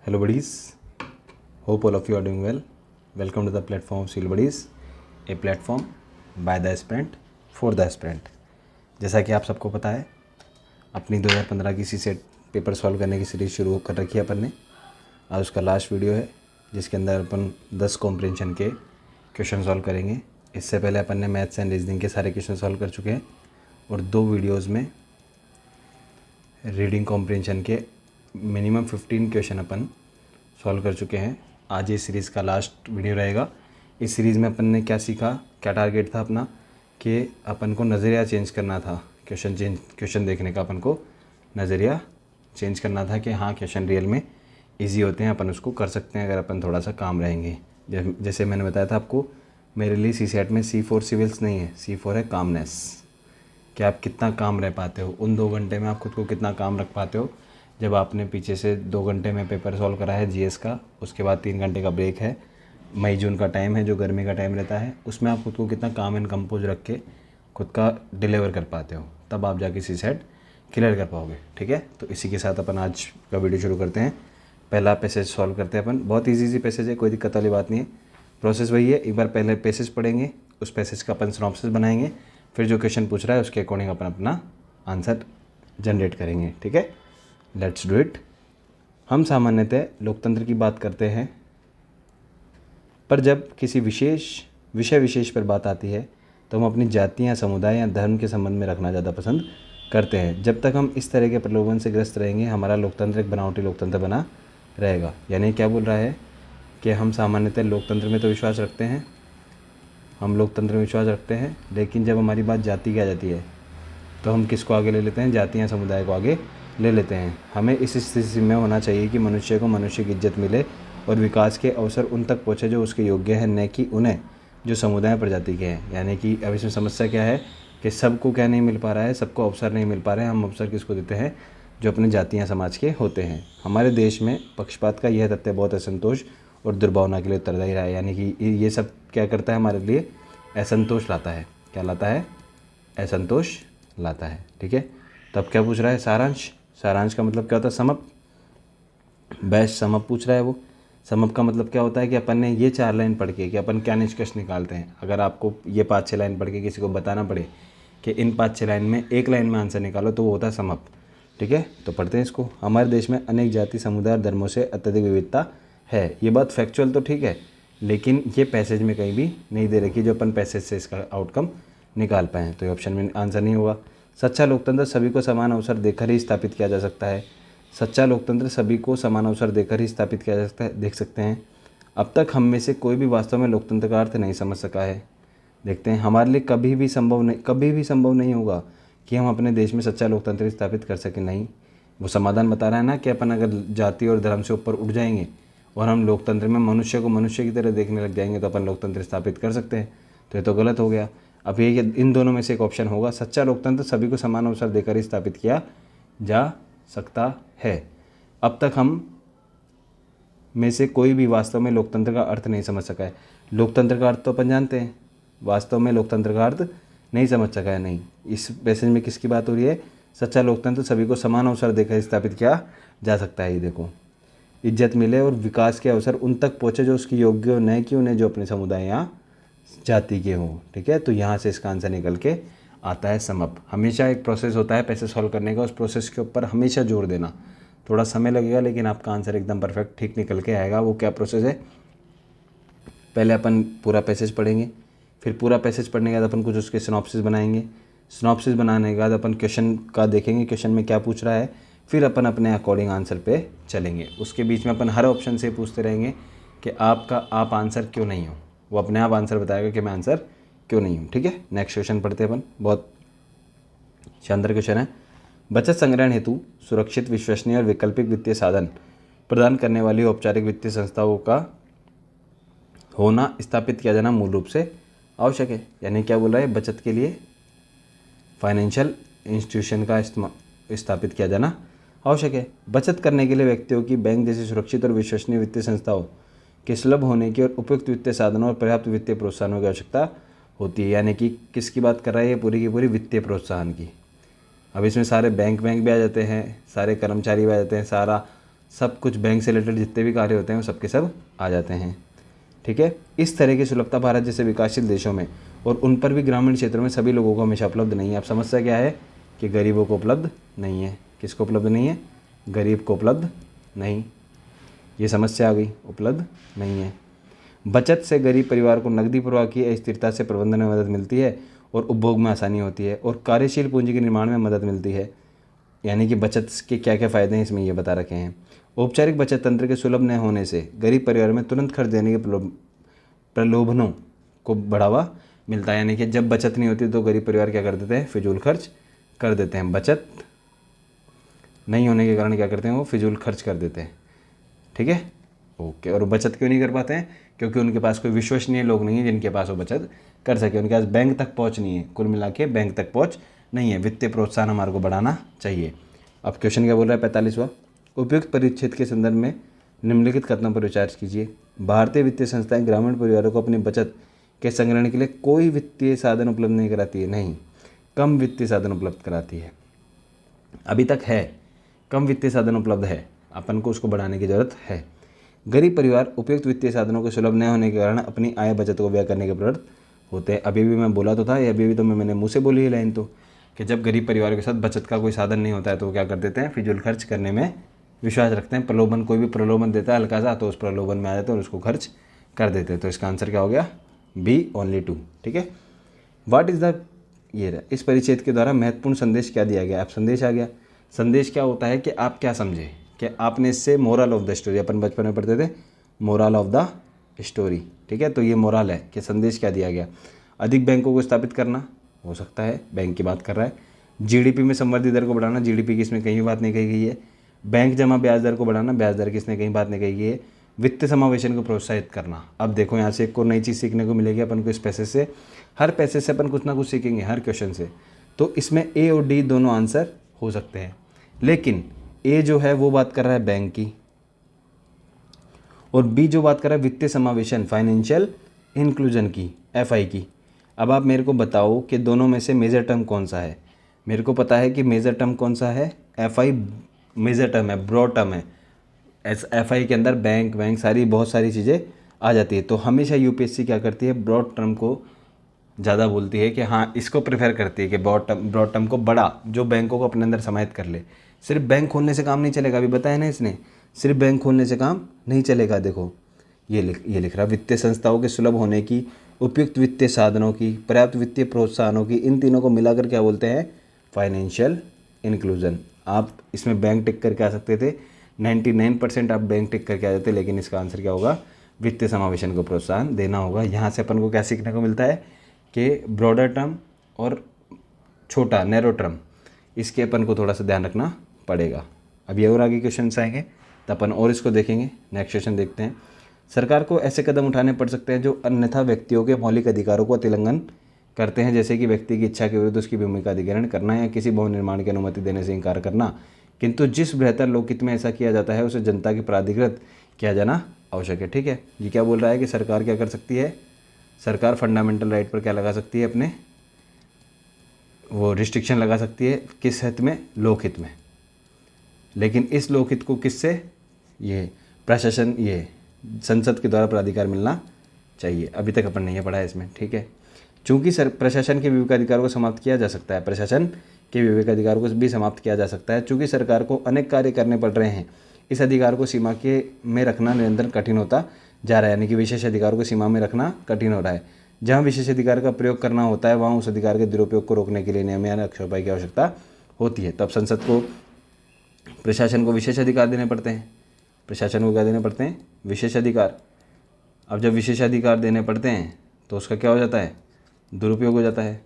Hello buddies, hope all of you are doing well. Welcome to the platform of Seal Buddies, a platform by the aspirant for the aspirant. जैसा कि आप सबको पता है, अपनी 2015 की सीसेट पेपर सॉल्व करने की सीरीज़ शुरू कर रखी है अपन ने। आज उसका लास्ट वीडियो है जिसके अंदर अपन 10 कॉम्प्रिहेंशन के क्वेश्चन सॉल्व करेंगे। इससे पहले अपन ने मैथ्स एंड रीजनिंग के सारे क्वेश्चन सॉल्व कर चुके हैं और 2 वीडियोज़ में रीडिंग कॉम्प्रिहेंशन के मिनिमम 15 क्वेश्चन अपन सॉल्व कर चुके हैं। आज ये सीरीज़ का लास्ट वीडियो रहेगा। इस सीरीज़ में अपन ने क्या सीखा, क्या टारगेट था अपना, कि अपन को नज़रिया चेंज करना था। क्वेश्चन देखने का अपन को नज़रिया चेंज करना था कि हाँ, क्वेश्चन रियल में इजी होते हैं, अपन उसको कर सकते हैं अगर अपन थोड़ा सा काम रहेंगे। जैसे मैंने बताया था आपको, मेरे लिए सीसेट में C4 सिविल्स नहीं है, C4 है कामनेस। कि आप कितना काम रह पाते हो उन 2 घंटे में, आप खुद को कितना काम रख पाते हो। जब आपने पीछे से 2 घंटे में पेपर सॉल्व करा है जीएस का, उसके बाद 3 घंटे का ब्रेक है, मई जून का टाइम है जो गर्मी का टाइम रहता है, उसमें आप खुद को कितना काम एंड कंपोज रख के खुद का डिलीवर कर पाते हो, तब आप जाके सीसेट क्लियर कर पाओगे। ठीक है, तो इसी के साथ अपन आज का वीडियो शुरू करते हैं। पहला पैसेज सॉल्व करते हैं अपन। बहुत ईजी पैसेज है, कोई दिक्कत वाली बात नहीं है। प्रोसेस वही है, एक बार पहले पैसेज पढ़ेंगे, उस पैसेज का अपन सिनॉप्सिस बनाएंगे, फिर जो क्वेश्चन पूछ रहा है उसके अकॉर्डिंग अपन अपना आंसर जनरेट करेंगे। ठीक है, लेट्स डू इट। हम सामान्यतः लोकतंत्र की बात करते हैं, पर जब किसी विषय विशेष पर बात आती है तो हम अपनी जाति या समुदाय या धर्म के संबंध में रखना ज़्यादा पसंद करते हैं। जब तक हम इस तरह के प्रलोभन से ग्रस्त रहेंगे, हमारा लोकतंत्र एक बनावटी लोकतंत्र बना रहेगा। यानी क्या बोल रहा है कि हम सामान्यतः लोकतंत्र में तो विश्वास रखते हैं, हम लोकतंत्र में विश्वास रखते हैं, लेकिन जब हमारी बात जाति की आ जाती है तो हम किसको आगे ले लेते हैं, जाति या समुदाय को आगे ले लेते हैं। हमें इस स्थिति में होना चाहिए कि मनुष्य को मनुष्य की इज्जत मिले और विकास के अवसर उन तक पहुँचे जो उसके योग्य हैं, न कि उन्हें जो समुदाय प्रजाति के हैं। यानी कि अब इसमें समस्या क्या है कि सबको क्या नहीं मिल पा रहा है, सबको अवसर नहीं मिल पा रहे हैं। हम अवसर किसको देते हैं, जो अपनी जाति या समाज के होते हैं। हमारे देश में पक्षपात का यह तथ्य बहुत असंतोष और दुर्भावना के लिए उत्तरदायी रहा है। यानी कि ये सब क्या करता है, हमारे लिए असंतोष लाता है। क्या लाता है, असंतोष लाता है। ठीक है, तब क्या पूछ रहा है, सारांश। सारांश का मतलब क्या होता है, समअप। बेस्ट समअप पूछ रहा है वो। समअप का मतलब क्या होता है कि अपन ने ये 4 लाइन पढ़ के कि अपन क्या निष्कर्ष निकालते हैं। अगर आपको ये 5-6 लाइन पढ़ के किसी को बताना पड़े कि इन 5-6 लाइन में 1 लाइन में आंसर निकालो, तो वो होता है समअप। ठीक है, तो पढ़ते हैं इसको। हमारे देश में अनेक जाति समुदाय और धर्मों से अत्यधिक विविधता है। ये बात फैक्चुअल तो ठीक है, लेकिन ये पैसेज में कहीं भी नहीं दे रखी जो अपन पैसेज से इसका आउटकम निकाल पाएँ। तो ये ऑप्शन में आंसर नहीं होगा। सच्चा लोकतंत्र सभी को समान अवसर देकर ही स्थापित किया जा सकता है। सच्चा लोकतंत्र सभी को समान अवसर देकर ही स्थापित किया जा सकता है। देख सकते हैं, अब तक हम में से कोई भी वास्तव में लोकतंत्र का अर्थ नहीं समझ सका है। देखते हैं, हमारे लिए कभी भी संभव नहीं होगा कि हम अपने देश में सच्चा लोकतंत्र स्थापित कर सकें। नहीं, वो समाधान बता रहा है ना कि अपन अगर जाति और धर्म से ऊपर उठ जाएंगे और हम लोकतंत्र में मनुष्य को मनुष्य की तरह देखने लग जाएंगे तो अपन लोकतंत्र स्थापित कर सकते हैं। तो ये तो गलत हो गया। अब ये इन दोनों में से एक ऑप्शन होगा, सच्चा लोकतंत्र सभी को समान अवसर देकर ही स्थापित किया जा सकता है। अब तक हम में से कोई भी वास्तव में लोकतंत्र का अर्थ नहीं समझ सका है। लोकतंत्र का अर्थ तो अपन जानते हैं, वास्तव में लोकतंत्र का अर्थ नहीं समझ सका है। नहीं, इस पैसेज में किसकी बात हो रही है, सच्चा लोकतंत्र सभी को समान अवसर देकर स्थापित किया जा सकता है। ये देखो, इज्जत मिले और विकास के अवसर उन तक पहुँचे जो उसकी योग्य हो, न कि उन्हें जो अपने समुदाय या जाति के हों। ठीक है, तो यहाँ से इसका आंसर निकल के आता है समअप। हमेशा एक प्रोसेस होता है पैसे सॉल्व करने का, उस प्रोसेस के ऊपर हमेशा जोर देना। थोड़ा समय लगेगा लेकिन आपका आंसर एकदम परफेक्ट ठीक निकल के आएगा। वो क्या प्रोसेस है, पहले अपन पूरा पैसेज पढ़ेंगे, फिर पूरा पैसेज पढ़ने के बाद अपन कुछ उसके सिनॉप्सिस बनाएंगे। सिनॉप्सिस बनाने के बाद अपन क्वेश्चन का देखेंगे, क्वेश्चन में क्या पूछ रहा है, फिर अपन अपने अकॉर्डिंग आंसर पे चलेंगे। उसके बीच में अपन हर ऑप्शन से पूछते रहेंगे कि आप आंसर क्यों नहीं हो। वो अपने आप आंसर बताएगा कि मैं आंसर क्यों नहीं हूँ। ठीक है, नेक्स्ट क्वेश्चन पढ़ते हैं अपन। बहुत शानदार क्वेश्चन है। बचत संग्रहण हेतु सुरक्षित, विश्वसनीय और वैकल्पिक वित्तीय साधन प्रदान करने वाली औपचारिक वित्तीय संस्थाओं का होना, स्थापित किया जाना मूल रूप से आवश्यक है। यानी क्या बोल रहा है, बचत के लिए फाइनेंशियल इंस्टीट्यूशन का स्थापित किया जाना आवश्यक है। बचत करने के लिए व्यक्तियों की बैंक जैसी सुरक्षित और विश्वसनीय वित्तीय संस्थाओं के सुलभ होने की और उपयुक्त वित्तीय साधनों और पर्याप्त वित्तीय प्रोत्साहनों की आवश्यकता होती है। यानी कि किसकी बात कर रहा है ये, पूरी की पूरी वित्तीय प्रोत्साहन की। अब इसमें सारे बैंक भी आ जाते हैं, सारे कर्मचारी भी आ जाते हैं, सारा सब कुछ बैंक से रिलेटेड जितने भी कार्य होते हैं वो सब के सब आ जाते हैं। ठीक है, इस तरह की सुलभता भारत जैसे विकासशील देशों में और उन पर भी ग्रामीण क्षेत्रों में सभी लोगों को हमेशा उपलब्ध नहीं है। अब समस्या क्या है कि गरीबों को उपलब्ध नहीं है। किसको उपलब्ध नहीं है? गरीब को उपलब्ध नहीं। ये समस्या आ गई, उपलब्ध नहीं है। बचत से गरीब परिवार को नकदी प्रवाह की अस्थिरता से प्रबंधन में मदद मिलती है और उपभोग में आसानी होती है और कार्यशील पूंजी के निर्माण में मदद मिलती है। यानी कि बचत के क्या क्या फ़ायदे हैं इसमें ये बता रखे हैं। औपचारिक बचत तंत्र के सुलभ न होने से गरीब परिवार में तुरंत खर्च देने के प्रलोभनों को बढ़ावा मिलता है। यानी कि जब बचत नहीं होती तो गरीब परिवार क्या कर देते हैं? फिजूल खर्च कर देते हैं। बचत नहीं होने के कारण क्या करते हैं? वो फिजूल खर्च कर देते हैं। ठीक है, ओके। और बचत क्यों नहीं कर पाते हैं? क्योंकि उनके पास कोई विश्वसनीय लोग नहीं है जिनके पास वो बचत कर सके। उनके पास बैंक तक पहुंच नहीं है। कुल मिला के बैंक तक पहुंच नहीं है। वित्तीय प्रोत्साहन हमारे को बढ़ाना चाहिए। अब क्वेश्चन क्या बोल रहा है? 45वां, उपयुक्त परिच्छेद के संदर्भ में निम्नलिखित कथनों पर विचार कीजिए। भारतीय वित्तीय संस्थाएं ग्रामीण परिवारों को अपनी बचत के संग्रहण के लिए कोई वित्तीय साधन उपलब्ध नहीं कराती है। नहीं, कम वित्तीय साधन उपलब्ध कराती है। अभी तक है, कम वित्तीय साधन उपलब्ध है, अपन को उसको बढ़ाने की ज़रूरत है। गरीब परिवार उपयुक्त वित्तीय साधनों के सुलभ न होने के कारण अपनी आय बचत को व्यय करने के प्रवृत्त होते हैं। अभी भी मैं बोला तो था, ये अभी भी तो मैंने मुँह से बोली है लाइन तो, कि जब गरीब परिवार के साथ बचत का कोई साधन नहीं होता है तो वो क्या कर देते हैं? फिजूल खर्च करने में विश्वास रखते हैं। प्रलोभन, कोई भी प्रलोभन देता है हल्का सा तो उस प्रलोभन में आ जाते हैं और उसको खर्च कर देते हैं। तो इसका आंसर क्या हो गया? B, only 2। ठीक है, व्हाट इज़ द, ये रहा। इस परिच्छेद के द्वारा महत्वपूर्ण संदेश क्या दिया गया? अब संदेश आ गया। संदेश क्या होता है कि आप क्या समझे, कि आपने इससे मोरल ऑफ द स्टोरी, अपन बचपन में पढ़ते थे मोरल ऑफ द स्टोरी। ठीक है, तो ये मोरल है कि संदेश क्या दिया गया। अधिक बैंकों को स्थापित करना, हो सकता है बैंक की बात कर रहा है। जीडीपी में संवर्धित दर को बढ़ाना, जीडीपी की इसमें कहीं भी बात नहीं कही गई है। बैंक जमा ब्याज दर को बढ़ाना, ब्याज दर की इसमें कहीं बात नहीं कही गई है। वित्त समावेशन को प्रोत्साहित करना। अब देखो यहाँ से एक को नई चीज़ सीखने को मिलेगी अपन को इस पैसे से। हर पैसे से अपन कुछ ना कुछ सीखेंगे, हर क्वेश्चन से। तो इसमें ए और डी दोनों आंसर हो सकते हैं, लेकिन ए जो है वो बात कर रहा है बैंक की और बी जो बात कर रहा है वित्तीय समावेशन, फाइनेंशियल इंक्लूजन की, एफआई की। अब आप मेरे को बताओ कि दोनों में से मेजर टर्म कौन सा है। मेरे को पता है कि मेजर टर्म कौन सा है, एफआई मेजर टर्म है, ब्रॉड टर्म है। एफआई के अंदर बैंक सारी बहुत सारी चीज़ें आ जाती है। तो हमेशा यूपीएससी क्या करती है? ब्रॉड टर्म को ज़्यादा बोलती है कि हाँ, इसको प्रेफर करती है कि ब्रॉड टर्म को बड़ा, जो बैंकों को अपने अंदर समाहित कर ले। सिर्फ बैंक खोलने से काम नहीं चलेगा, अभी बताया ना इसने, सिर्फ बैंक खोलने से काम नहीं चलेगा। देखो ये लिख रहा, वित्तीय संस्थाओं के सुलभ होने की, उपयुक्त वित्तीय साधनों की, पर्याप्त वित्तीय प्रोत्साहनों की, इन तीनों को मिलाकर क्या बोलते हैं? Financial inclusion. आप इसमें बैंक टिक करके आ सकते थे, 99% आप बैंक टिक करके आ जाते, लेकिन इसका आंसर क्या होगा? वित्तीय समावेशन को प्रोत्साहन देना होगा। यहाँ से अपन को क्या सीखने को मिलता है कि ब्रॉडर टर्म और छोटा नैरो टर्म, इसके अपन को थोड़ा सा ध्यान रखना पड़ेगा। अब ये और आगे क्वेश्चन आएंगे तो अपन और इसको देखेंगे। नेक्स्ट क्वेश्चन देखते हैं। सरकार को ऐसे कदम उठाने पड़ सकते हैं जो अन्यथा व्यक्तियों के मौलिक अधिकारों को अतिलंघन करते हैं, जैसे कि व्यक्ति की इच्छा के विरुद्ध उसकी भूमि का अधिग्रहण करना या किसी भवन निर्माण की अनुमति देने से इनकार करना। किंतु जिस बेहतर लोकहित में ऐसा किया जाता है उसे जनता के प्राधिकृत किया जाना आवश्यक है। ठीक है, ये क्या बोल रहा है कि सरकार क्या कर सकती है? सरकार फंडामेंटल राइट पर क्या लगा सकती है? अपने वो रिस्ट्रिक्शन लगा सकती है। किस हित में? लोकहित में। लेकिन इस लोकहित को किससे? ये प्रशासन, ये संसद के द्वारा प्राधिकार मिलना चाहिए। अभी तक अपन नहीं पढ़ा है इसमें। ठीक है, चूंकि प्रशासन के विवेकाधिकार को समाप्त किया जा सकता है, प्रशासन के विवेकाधिकार को भी समाप्त किया जा सकता है। चूंकि सरकार को अनेक कार्य करने पड़ रहे हैं, इस अधिकार को सीमा के में रखना निरंतर कठिन होता जा रहा है। यानी कि विशेष अधिकार को सीमा में रखना कठिन हो रहा है। जहाँ विशेष अधिकार का प्रयोग करना होता है वहाँ उस अधिकार के दुरुपयोग को रोकने के लिए नियम या अक्षरोपाई की आवश्यकता होती है। तब संसद को, प्रशासन को विशेष अधिकार देने पड़ते हैं। प्रशासन को क्या देने पड़ते हैं? विशेष अधिकार। अब जब विशेष अधिकार देने पड़ते हैं तो उसका क्या हो जाता है? दुरुपयोग हो जाता है।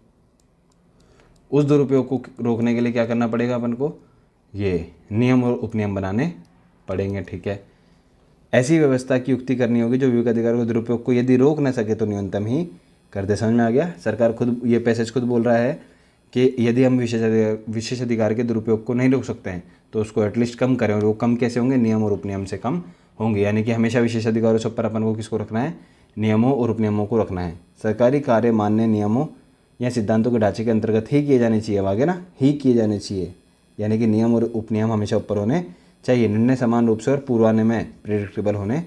उस दुरुपयोग को रोकने के लिए क्या करना पड़ेगा अपन को? ये नियम और उपनियम बनाने पड़ेंगे। ठीक है, ऐसी व्यवस्था की युक्ति करनी होगी जो विवेकाधिकार के दुरुपयोग को यदि रोक न सके तो न्यूनतम ही कर दे। समझ में आ गया? सरकार खुद, ये पैसेज खुद बोल रहा है कि यदि हम विशेष अधिकार के दुरुपयोग को नहीं रोक सकते हैं तो उसको एटलीस्ट कम करें। और वो कम कैसे होंगे? नियम और उपनियम से कम होंगे। यानी कि हमेशा विशेष अधिकारों से ऊपर अपन को किसको रखना है? नियमों और उपनियमों को रखना है। सरकारी कार्य मान्य नियमों या सिद्धांतों के ढांचे के अंतर्गत ही किए जाने चाहिए। अब आगे ना, ही किए जाने चाहिए, यानी कि नियम और उपनियम हमेशा ऊपर होने चाहिए। निर्णय समान रूप से और पूर्वान्वय में प्रेडिक्टेबल होने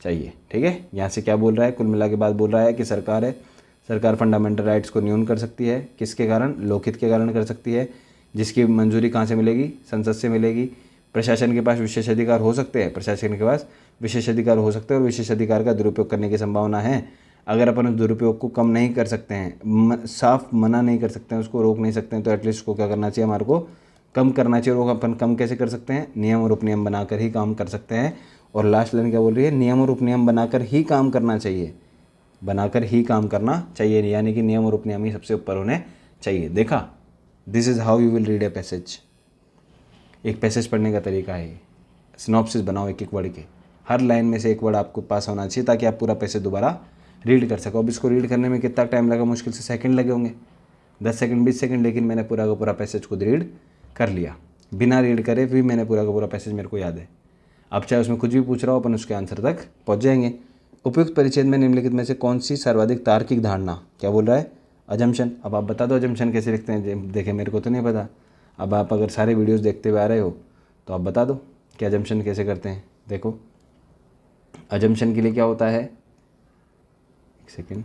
चाहिए। ठीक है, यहाँ से क्या बोल रहा है, कुल मिला के बात बोल रहा है कि सरकार फंडामेंटल राइट्स को न्यून कर सकती है। किसके कारण? लोकहित के कारण कर सकती है, जिसकी मंजूरी कहाँ से मिलेगी? संसद से मिलेगी। प्रशासन के पास विशेषाधिकार हो सकते हैं, प्रशासन के पास विशेषाधिकार हो सकते हैं और विशेषाधिकार का दुरुपयोग करने की संभावना है। अगर अपन उस दुरुपयोग को कम नहीं कर सकते हैं, साफ मना नहीं कर सकते हैं, उसको रोक नहीं सकते हैं, तो एटलीस्ट उसको क्या करना चाहिए? हमारे को कम करना चाहिए। और अपन कम कैसे कर सकते हैं? नियम और उपनियम बनाकर ही काम कर सकते हैं। और लास्ट लाइन क्या बोल रही है? नियम और उपनियम बनाकर ही काम करना चाहिए, बनाकर ही काम करना चाहिए, यानी कि नियम और उपनियम ही सबसे ऊपर होने चाहिए। देखा, this is how you will read a passage. एक पैसेज पढ़ने का तरीका है। सिनॉप्सिस बनाओ एक एक वर्ड के, हर लाइन में से एक वर्ड आपको पास होना चाहिए ताकि आप पूरा पैसेज दोबारा रीड कर सको। अब इसको रीड करने में कितना टाइम लगा? मुश्किल से सेकंड लगे होंगे, 10 सेकंड 20 सेकंड, लेकिन मैंने पूरा का पूरा पैसेज खुद रीड कर लिया। बिना रीड करे भी मैंने पूरा का पूरा पैसेज मेरे को याद है। अब चाहे उसमें कुछ भी पूछ रहा हो, अपन उसके आंसर तक पहुँच जाएंगे। उपयुक्त परिच्छेद में निम्नलिखित में से कौन सी सर्वाधिक तार्किक धारणा, क्या बोल रहा है? अजम्पशन। अब आप बता दो अजम्पशन कैसे लिखते हैं। देखें, मेरे को तो नहीं पता। अब आप अगर सारे वीडियोस देखते हुए आ रहे हो तो आप बता दो कि अजम्पशन कैसे करते हैं। देखो, अजम्पशन के लिए क्या होता है, एक सेकेंड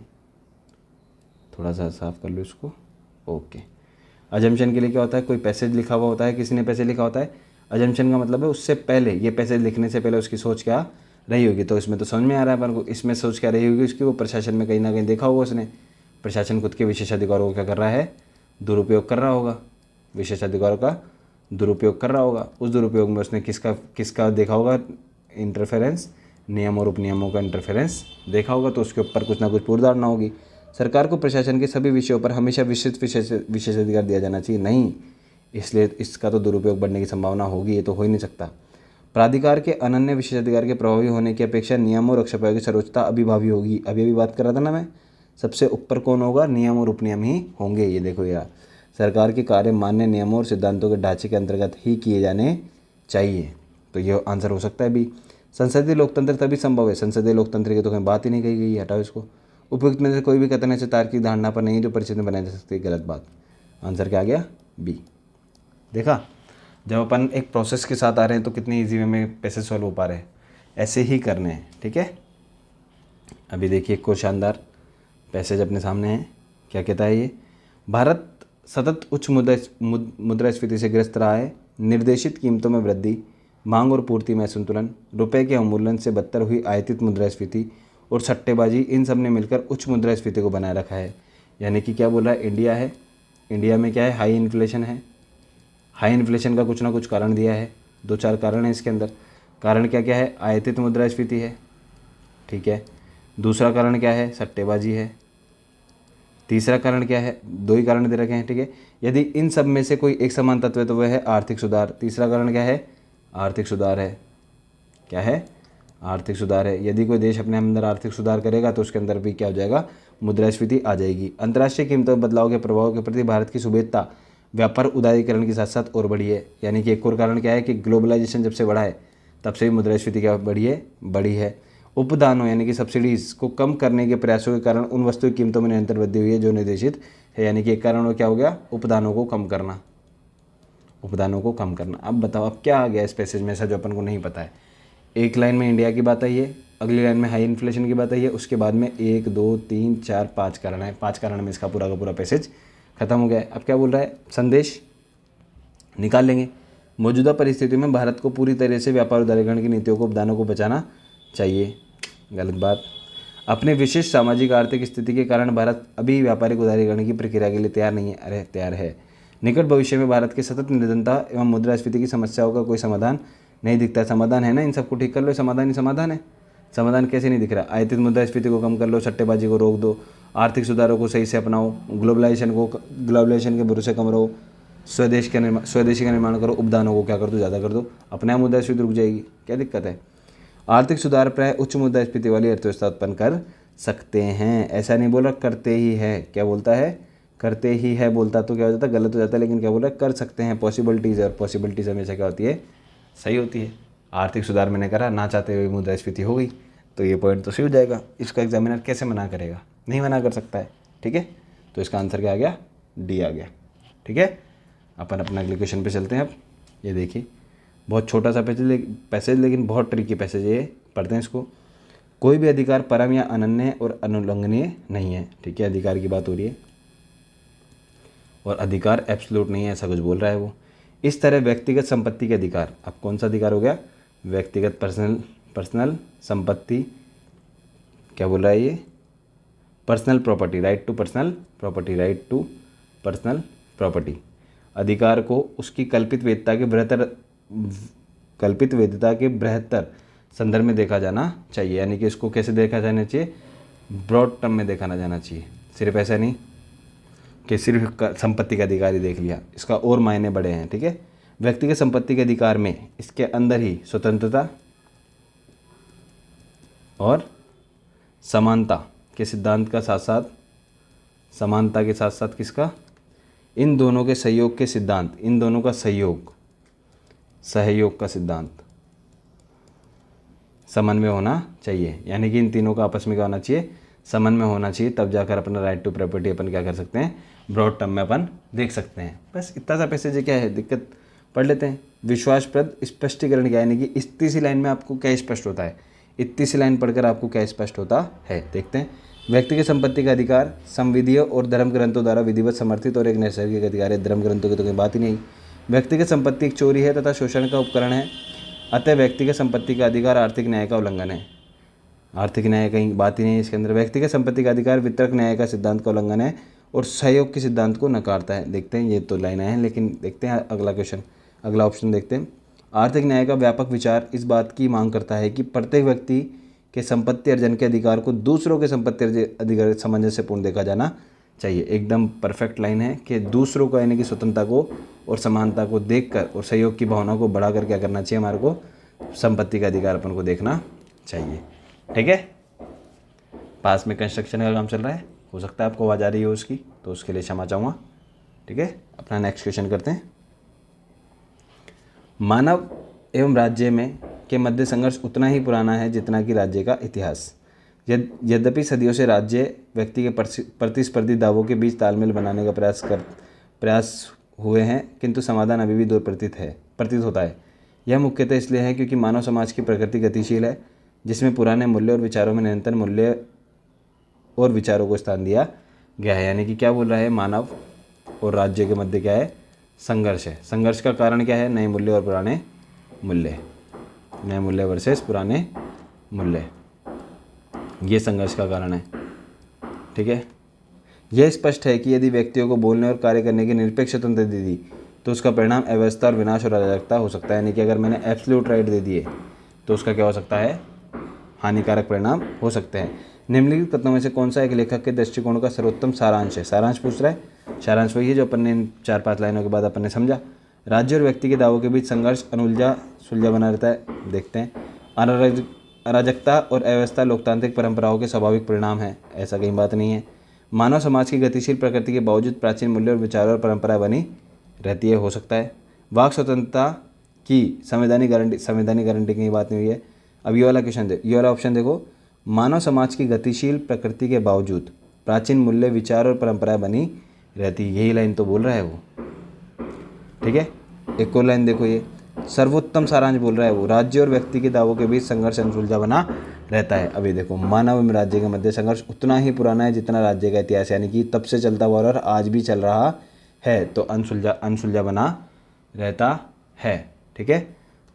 थोड़ा सा साफ कर लो इसको। ओके, अजम्पशन के लिए क्या होता है? कोई पैसेज लिखा हुआ होता है, किसी ने पैसेज लिखा होता है। अजम्पशन का मतलब है उससे पहले, ये पैसेज लिखने से पहले उसकी सोच क्या रही होगी। तो इसमें तो समझ में आ रहा है अपन को, इसमें सोच क्या रही होगी उसकी, वो प्रशासन में कहीं ना कहीं देखा होगा उसने। प्रशासन खुद के विशेषाधिकारों को क्या कर रहा है? दुरुपयोग कर रहा होगा, विशेषाधिकारों का दुरुपयोग कर रहा होगा। उस दुरुपयोग में उसने किसका देखा होगा? इंटरफेरेंस, नियम और उपनियमों का इंटरफेरेंस देखा होगा, तो उसके ऊपर कुछ ना कुछ पूर्व धारणा होगी। सरकार को प्रशासन के सभी विषयों पर हमेशा विशेषाधिकार दिया जाना चाहिए? नहीं, इसलिए इसका तो दुरुपयोग बढ़ने की संभावना होगी, ये तो हो ही नहीं सकता। प्राधिकार के अनन्य विशेषाधिकार के प्रभावी होने की अपेक्षा नियम और रक्षा की सर्वोच्चता अभिभावी होगी। अभी बात कर रहा था ना मैं, सबसे ऊपर कौन होगा? नियम और उपनियम ही होंगे। ये देखो यार, सरकार के कार्य मान्य नियमों और सिद्धांतों के ढांचे के अंतर्गत ही किए जाने चाहिए। तो ये आंसर हो सकता है बी। संसदीय लोकतंत्र तभी संभव है, संसदीय लोकतंत्र की तो कहीं बात ही नहीं कही गई, हटाओ इसको। उपयुक्त में से कोई भी कथन ऐसे तार्किक धारणा पर नहीं जो परिचित में बनाई जा सकती है, गलत बात। आंसर क्या आ गया? बी। देखा, जब अपन एक प्रोसेस के साथ आ रहे हैं तो कितनी ईजी वे में पैसे सॉल्व हो पा रहे हैं। ऐसे ही करने हैं, ठीक है। अभी देखिए एक और शानदार पैसेज अपने सामने है। क्या कहता है ये? भारत सतत उच्च मुद्रास्फीति से ग्रस्त रहा है। निर्देशित कीमतों में वृद्धि, मांग और पूर्ति में असंतुलन, रुपए के अवमूल्यन से बदतर हुई आयातित मुद्रास्फीति और सट्टेबाजी, इन सब ने मिलकर उच्च मुद्रास्फीति को बनाए रखा है। यानी कि क्या बोल रहा है? इंडिया है, इंडिया में क्या है? हाई इन्फ्लेशन है। हाई इन्फ्लेशन का कुछ ना कुछ कारण दिया है, 2-4 कारण है इसके अंदर। कारण क्या क्या है? आयातित मुद्रास्फीति है, ठीक है। दूसरा कारण क्या है? सट्टेबाजी है। तीसरा कारण क्या है? 2 ही कारण दे रखे हैं, ठीक है। यदि इन सब में से कोई एक समान तत्व है तो वह है आर्थिक सुधार। तीसरा कारण क्या है? आर्थिक सुधार है। क्या है? आर्थिक सुधार है। यदि कोई देश अपने अंदर आर्थिक सुधार करेगा तो उसके अंदर भी क्या हो जाएगा? मुद्रास्फीति आ जाएगी। अंतर्राष्ट्रीय कीमतों में बदलाव के प्रभाव के प्रति भारत की सुभेदता व्यापार उदारीकरण के साथ साथ और बढ़ी है। यानी कि एक और कारण क्या है कि ग्लोबलाइजेशन जब से बढ़ा है तब से भी मुद्रास्फीति क्या बढ़ी है। उपदानों यानी कि सब्सिडीज़ को कम करने के प्रयासों के कारण उन वस्तु की कीमतों में निरंतर वृद्धि हुई है जो निर्देशित है। यानी कि एक कारण वो क्या हो गया? उपदानों को कम करना, उपदानों को कम करना। अब बताओ, अब क्या आ गया इस पैसेज में ऐसा जो अपन को नहीं पता है? एक लाइन में इंडिया की बात आई है, अगली लाइन में हाई इन्फ्लेशन की बात आई है, उसके बाद में 1 2 3 4 5 कारण है। 5 कारण में इसका पूरा का पूरा पैसेज खत्म हो गया है। अब क्या बोल रहा है? संदेश निकाल लेंगे। मौजूदा परिस्थितियों में भारत को पूरी तरह से व्यापार उदारीकरण की नीतियों को, उपदानों को बचाना चाहिए, गलत बात। अपने विशिष्ट सामाजिक आर्थिक स्थिति के कारण भारत अभी व्यापारिक उदारीकरण की प्रक्रिया के लिए तैयार नहीं है। अरे तैयार है। निकट भविष्य में भारत की सतत निर्धनता एवं मुद्रास्फीति की समस्याओं का कोई समाधान नहीं दिखता। समाधान है ना, इन सबको ठीक कर लो, समाधान ही समाधान है। समाधान कैसे नहीं दिख रहा? आयातित मुद्रास्फीति को कम कर लो, सट्टेबाजी को रोक दो, आर्थिक सुधारों को सही से अपनाओ, ग्लोबलाइजेशन के भरोसे कम रहो, स्वदेशी का निर्माण करो, उपदानों को क्या कर दो? ज़्यादा कर दो, अपने आप मुद्रास्फीति रुक जाएगी। क्या दिक्कत है? आर्थिक सुधार प्राय उच्च मुद्रास्फीति वाली अर्थव्यवस्था उत्पन्न कर सकते हैं। ऐसा नहीं बोला, करते ही है। क्या बोलता है? करते ही है बोलता तो क्या हो जाता? गलत हो जाता है। लेकिन क्या बोल रहा है? कर सकते हैं। पॉसिबिलिटीज़ है, और पॉसिबिलिटीज़ हमेशा क्या होती है? सही होती है। आर्थिक सुधार मैंने करा, ना चाहते हुए मुद्रास्फीति हो गई, तो ये पॉइंट तो सही हो जाएगा। इसका एग्जामिनर कैसे मना करेगा? नहीं मना कर सकता है, ठीक है। तो इसका आंसर क्या आ गया? डी आ गया, ठीक है। अपन अपना अगले क्वेश्चन पे चलते हैं। अब ये देखिए, बहुत छोटा सा पैसेज लेकिन बहुत ट्रिकी पैसेज है ये, पढ़ते हैं इसको। कोई भी अधिकार परम या अनन्य और अनुल्लंघनीय नहीं है, ठीक है, अधिकार की बात हो रही है, और अधिकार एब्सोल्यूट नहीं है, ऐसा कुछ बोल रहा है वो। इस तरह व्यक्तिगत संपत्ति के अधिकार, अब कौन सा अधिकार हो गया, व्यक्तिगत पर्सनल संपत्ति, क्या बोल रहा है ये, personal property, right to personal property, right to personal property. अधिकार को उसकी कल्पित वैधता के बृहत्तर संदर्भ में देखा जाना चाहिए, यानी कि इसको कैसे देखा जाना चाहिए, ब्रॉड टर्म में देखा ना जाना चाहिए। सिर्फ ऐसा नहीं कि सिर्फ संपत्ति का अधिकार ही देख लिया, इसका और मायने बड़े हैं, ठीक है। व्यक्तिगत संपत्ति के अधिकार में इसके अंदर ही स्वतंत्रता और समानता के सिद्धांत का साथ साथ, समानता के साथ साथ किसका, इन दोनों के सहयोग के सिद्धांत, इन दोनों का सहयोग का सिद्धांत समन्वय होना चाहिए, यानी कि इन तीनों का आपस में क्या होना चाहिए, समन्वय होना चाहिए, तब जाकर अपना राइट टू प्रॉपर्टी अपन क्या कर सकते हैं, ब्रॉड टर्म में अपन देख सकते हैं। बस इतना सा पैसेज क्या है, दिक्कत पढ़ लेते हैं। विश्वासप्रद स्पष्टीकरण क्या है, यानी कि इतनी सी लाइन में आपको क्या स्पष्ट होता है, इतनी सी लाइन पढ़कर आपको क्या स्पष्ट होता है, देखते हैं। व्यक्तिगत संपत्ति का अधिकार संविधियों और धर्म ग्रंथों द्वारा विधिवत समर्थित और एक नैसर्गिक अधिकार है। धर्म ग्रंथों की तो कोई बात ही नहीं। व्यक्तिगत संपत्ति एक चोरी है तथा शोषण का उपकरण है, अतः व्यक्तिगत संपत्ति का अधिकार आर्थिक न्याय का उल्लंघन है। आर्थिक न्याय कहीं बात ही नहीं है इसके अंदर। व्यक्तिगत संपत्ति का अधिकार वितरक न्याय का सिद्धांत का उल्लंघन है और सहयोग के सिद्धांत को नकारता है। देखते हैं, ये तो लाइनें हैं, लेकिन देखते हैं अगला क्वेश्चन, अगला ऑप्शन देखते हैं। आर्थिक न्याय का व्यापक विचार इस बात की मांग करता है कि प्रत्येक व्यक्ति के संपत्ति अर्जन के अधिकार को दूसरों के संपत्ति अधिकार सामंजस्यपूर्ण देखा जाना चाहिए। एकदम परफेक्ट लाइन है कि दूसरों को, यानी कि स्वतंत्रता को और समानता को देखकर और सहयोग की भावना को बढ़ाकर क्या करना चाहिए, हमारे को संपत्ति का अधिकार अपन को देखना चाहिए, ठीक है। पास में कंस्ट्रक्शन का काम चल रहा है, हो सकता है आपको आवाज़ आ रही हो उसकी, तो उसके लिए क्षमा चाहूँगा, ठीक है। अपना नेक्स्ट क्वेश्चन करते हैं। मानव एवं राज्य में के मध्य संघर्ष उतना ही पुराना है जितना कि राज्य का इतिहास। यद्यपि सदियों से राज्य व्यक्ति के प्रतिस्पर्धी दावों के बीच तालमेल बनाने का प्रयास हुए हैं, किंतु समाधान अभी भी दो प्रतीत होता है। यह मुख्यतः इसलिए है क्योंकि मानव समाज की प्रकृति गतिशील है, जिसमें पुराने मूल्य और विचारों में निरंतर मूल्य और विचारों को स्थान दिया गया है। यानी कि क्या बोल रहा है, मानव और राज्य के मध्य क्या है, संघर्ष है। संघर्ष का कारण क्या है, नए मूल्य और पुराने मूल्य, नए मूल्य वर्सेस पुराने मूल्य, ये संघर्ष का कारण है, ठीक है। यह स्पष्ट है कि यदि व्यक्तियों को बोलने और कार्य करने की निरपेक्ष स्वतंत्रता दे दी तो उसका परिणाम अव्यवस्था और विनाश और अराजकता हो सकता है। यानी कि अगर मैंने एब्सोल्यूट राइट दे दिए तो उसका क्या हो सकता है, हानिकारक परिणाम हो सकते हैं। निम्नलिखित कथनों में से कौन सा एक लेखक के दृष्टिकोण का सर्वोत्तम सारांश है। सारांश पूछ रहा है, सारांश वही है जो अपन ने 4-5 लाइनों के बाद अपन ने समझा। राज्य और व्यक्ति के दावों के बीच संघर्ष सुलझा बना रहता है। देखते हैं, अराजकता और अव्यवस्था लोकतांत्रिक परंपराओं के स्वाभाविक परिणाम है, ऐसा कहीं बात नहीं है। मानव समाज की गतिशील प्रकृति के बावजूद प्राचीन मूल्य और विचारों और परंपरा बनी रहती है, हो सकता है। वाक स्वतंत्रता की संवैधानिक गारंटी की बात नहीं हुई है। अब ये वाला क्वेश्चन ये वाला ऑप्शन देखो, मानव समाज की गतिशील प्रकृति के बावजूद प्राचीन मूल्य, विचार और परंपराएं बनी रहती, यही लाइन तो बोल रहा है वो, ठीक है। एक और लाइन देखो, ये सर्वोत्तम सारांश बोल रहा है वो, राज्य और व्यक्ति के दावों के बीच संघर्ष अनसुलझा बना रहता है। अभी देखो, मानव एवं राज्य के मध्य संघर्ष उतना ही पुराना है जितना राज्य का इतिहास, यानी कि तब से चलता हुआ और आज भी चल रहा है, तो अनसुलझा बना रहता है, ठीक है।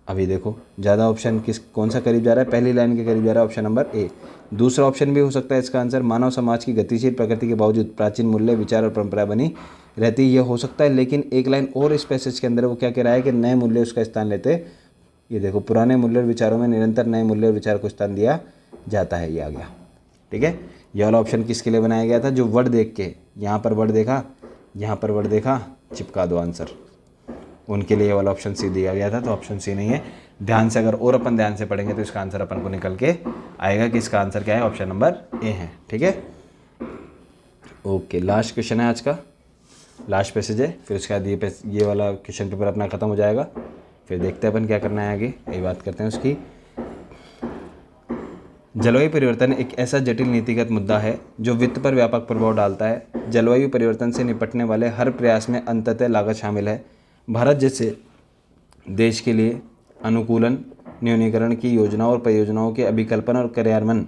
अभी देखो, ज़्यादा ऑप्शन कौन सा करीब जा रहा है, पहली लाइन के करीब जा रहा है, ऑप्शन नंबर ए। दूसरा ऑप्शन भी हो सकता है इसका आंसर, मानव समाज की गतिशील प्रकृति के बावजूद प्राचीन मूल्य, विचार और परंपरा बनी रहती, ये हो सकता है। लेकिन एक लाइन और इस पैसेज के अंदर वो क्या कह रहा है कि नए मूल्य उसका स्थान लेते। ये देखो, पुराने मूल्य और विचारों में निरंतर नए मूल्य और विचार को स्थान दिया जाता है, ये आ गया, ठीक है। ये वाला ऑप्शन किसके लिए बनाया गया था, जो वर्ड देख के, यहाँ पर वर्ड देखा, यहाँ पर वर्ड देखा, चिपका दो आंसर, उनके लिए वाला ऑप्शन सी दिया गया था, तो ऑप्शन सी नहीं है। ध्यान से अगर और अपन ध्यान से पढ़ेंगे तो इसका आंसर अपन को निकल के आएगा कि इसका आंसर क्या है, ऑप्शन नंबर ए है, ठीक है। ओके, लास्ट क्वेश्चन है आज का, लास्ट पैसेज है, फिर उसके बाद ये वाला क्वेश्चन पेपर अपना ख़त्म हो जाएगा। फिर देखते हैं अपन क्या करना है आगे, यही बात करते हैं उसकी। जलवायु परिवर्तन एक ऐसा जटिल नीतिगत मुद्दा है जो वित्त पर व्यापक प्रभाव डालता है। जलवायु परिवर्तन से निपटने वाले हर प्रयास में अंततः लागत शामिल है। भारत जैसे देश के लिए अनुकूलन, न्यूनीकरण की योजनाओं और परियोजनाओं के अभिकल्पन और कार्यान्वयन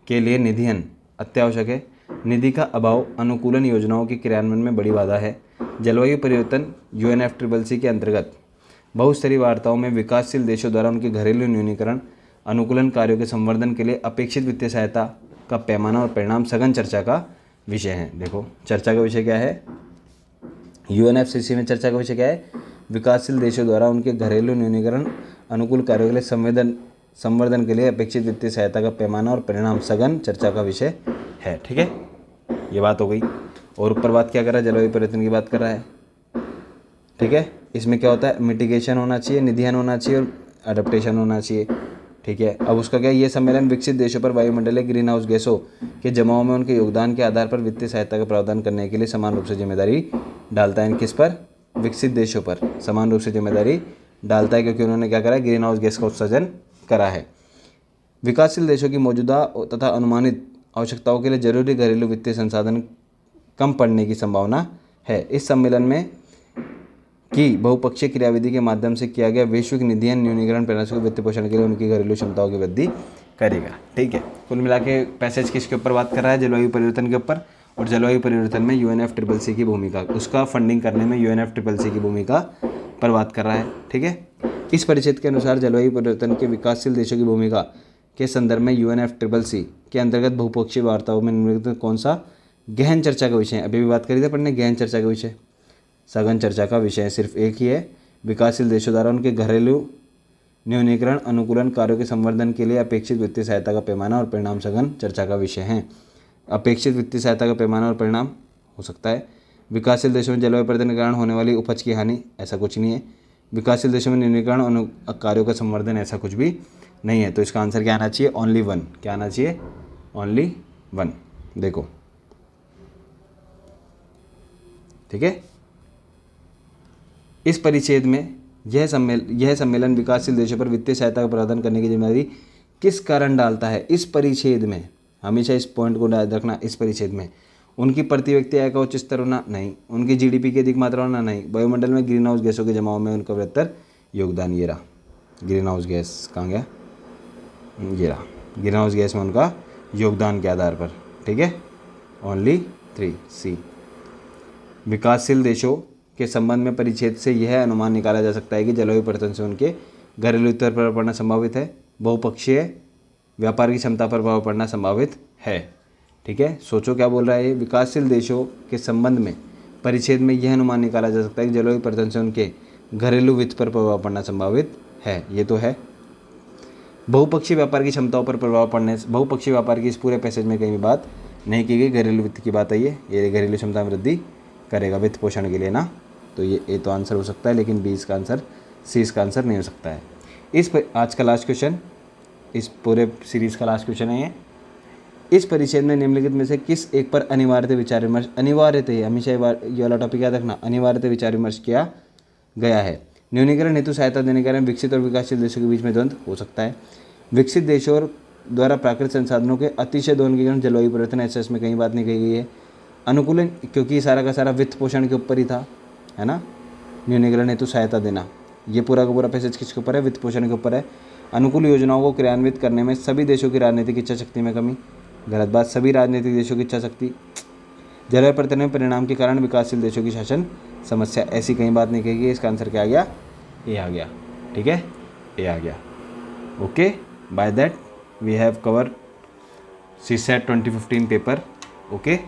के लिए निधियन अत्यावश्यक है। निधि का अभाव अनुकूलन योजनाओं के क्रियान्वयन में बड़ी बाधा है। जलवायु परिवर्तन UNFCCC के अंतर्गत बहुस्तरीय वार्ताओं में विकासशील देशों द्वारा उनके घरेलू न्यूनीकरण अनुकूलन कार्यों के संवर्धन के लिए अपेक्षित वित्तीय सहायता का पैमाना और परिणाम सघन चर्चा का विषय है। देखो चर्चा का विषय क्या है, UNFCCC में चर्चा का विषय क्या है, विकासशील देशों द्वारा उनके घरेलू न्यूनीकरण अनुकूल कार्यों के लिए संवर्धन के लिए अपेक्षित वित्तीय सहायता का पैमाना और परिणाम सघन चर्चा का विषय है। ठीक है, ये बात हो गई। और ऊपर बात क्या कर रहा है, जलवायु परिवर्तन की बात कर रहा है। ठीक है, इसमें क्या होता है, मिटिगेशन होना चाहिए, निधियन होना चाहिए और अडेप्टेशन होना चाहिए। ठीक है, अब उसका क्या, ये सम्मेलन विकसित देशों पर वायुमंडलीय ग्रीन हाउस गैसों के जमाव में उनके योगदान के आधार पर वित्तीय सहायता का प्रावधान करने के लिए समान रूप से जिम्मेदारी डालता है। किस पर, विकसित देशों पर समान रूप से जिम्मेदारी डालता है, क्योंकि उन्होंने क्या करा है, ग्रीन हाउस गैस का उत्सर्जन करा है। विकासशील देशों की मौजूदा तथा अनुमानित आवश्यकताओं के लिए जरूरी घरेलू वित्तीय संसाधन कम पड़ने की संभावना है। इस सम्मेलन में की बहुपक्षीय क्रियाविधि के माध्यम से किया गया वैश्विक निधियन न्यूनीकरण प्रयासों के वित्त पोषण के लिए उनकी घरेलू क्षमताओं की वृद्धि करेगा। ठीक है, कुल मिला के पैसेज किसके ऊपर बात कर रहा है, जलवायु परिवर्तन के ऊपर। और जलवायु परिवर्तन में UNFCCC की भूमिका, उसका फंडिंग करने में UNFCCC की भूमिका पर बात कर रहा है। ठीक है, इस परिच्छेद के अनुसार जलवायु परिवर्तन के विकासशील देशों की भूमिका के संदर्भ में UNFCCC के अंतर्गत बहुपक्षीय वार्ताओं में निम्नलिखित कौन सा गहन चर्चा का विषय है। अभी भी बात करी थी अपन ने गहन चर्चा का विषय, सघन चर्चा का विषय सिर्फ एक ही है, विकासशील देशों द्वारा उनके घरेलू न्यूनीकरण अनुकूलन कार्यों के संवर्धन के लिए अपेक्षित वित्तीय सहायता का पैमाना और परिणाम सघन चर्चा का विषय है। अपेक्षित वित्तीय सहायता का पैमाना और परिणाम हो सकता है विकासशील देशों में जलवायु परिवर्तन के कारण होने वाली उपज की हानि, ऐसा कुछ नहीं है। विकासशील देशों में न्यूनीकरण कार्यों का संवर्धन, ऐसा कुछ भी नहीं है। तो इसका आंसर क्या आना चाहिए, ओनली वन। क्या आना चाहिए, ओनली वन। देखो ठीक है, इस परिच्छेद में यह सम्मेलन विकासशील देशों पर वित्तीय सहायता का प्रदान करने की जिम्मेदारी किस कारण डालता है। इस परिच्छेद में हमेशा इस पॉइंट को याद रखना, इस परिच्छेद में उनकी प्रति व्यक्ति आय का उच्च स्तर होना नहीं, उनकी GDP की अधिक मात्रा होना नहीं, वायुमंडल में ग्रीन हाउस गैसों के जमाव में उनका बृहत्तर योगदान। ये रहा ग्रीन हाउस गैस, कहाँ गया, ये रहा ग्रीन हाउस गैस में उनका योगदान के आधार पर। ठीक है, ओनली 3 C। विकासशील देशों के संबंध में परिच्छेद से यह अनुमान निकाला जा सकता है कि जलवायु परिवर्तन से उनके घरेलू स्तर पर पड़ना संभावित है, बहुपक्षीय व्यापार की क्षमता पर प्रभाव पड़ना संभावित है। ठीक है, सोचो क्या बोल रहा है ये, विकासशील देशों के संबंध में परिच्छेद में यह अनुमान निकाला जा सकता है कि जलवायु परिवर्तन से उनके घरेलू वित्त पर प्रभाव पड़ना संभावित है। ये तो है। बहुपक्षीय व्यापार की क्षमताओं पर प्रभाव पड़ने, बहुपक्षीय व्यापार की इस पूरे पैसेज में कहीं भी बात नहीं की गई, घरेलू वित्त की बात आई है। ये घरेलू क्षमता में वृद्धि करेगा वित्त पोषण के लिए ना, तो ये तो आंसर हो सकता है, लेकिन B इसका आंसर, C इसका आंसर नहीं हो सकता है। इस पर आज का लास्ट क्वेश्चन, इस पूरे सीरीज़ का लास्ट क्वेश्चन है ये। इस परिच्छेद में निम्नलिखित में से किस एक पर अनिवार्यतः विचार विमर्श, अनिवार्यतः हमेशा ये वाला टॉपिक याद रखना, अनिवार्यतः विचार विमर्श किया गया है। न्यूनीकरण हेतु सहायता देने के कारण विकसित और विकासशील देशों के बीच में द्वंद्व हो सकता है। विकसित देशों द्वारा प्राकृतिक संसाधनों के अतिशय दोहन के कारण जलवायु परिवर्तन, ऐसा इसमें कहीं बात नहीं कही गई है। अनुकूलन, क्योंकि सारा का सारा वित्त पोषण के ऊपर ही था, है ना। न्यूनीकरण हेतु सहायता देना, ये पूरा का पूरा पैसेज किसके ऊपर है, वित्त पोषण के ऊपर है। अनुकूल योजनाओं को क्रियान्वित करने में सभी देशों की राजनीतिक इच्छा शक्ति में कमी, गलत बात, सभी राजनीतिक देशों की इच्छा शक्ति। जलवायु परिवर्तन में परिणाम के कारण विकासशील देशों की शासन समस्या, ऐसी कहीं बात नहीं कही। इसका आंसर क्या आ गया, ए आ गया। ठीक है, ए आ गया। Okay, by that we have cover CSAT 2015 paper. Okay.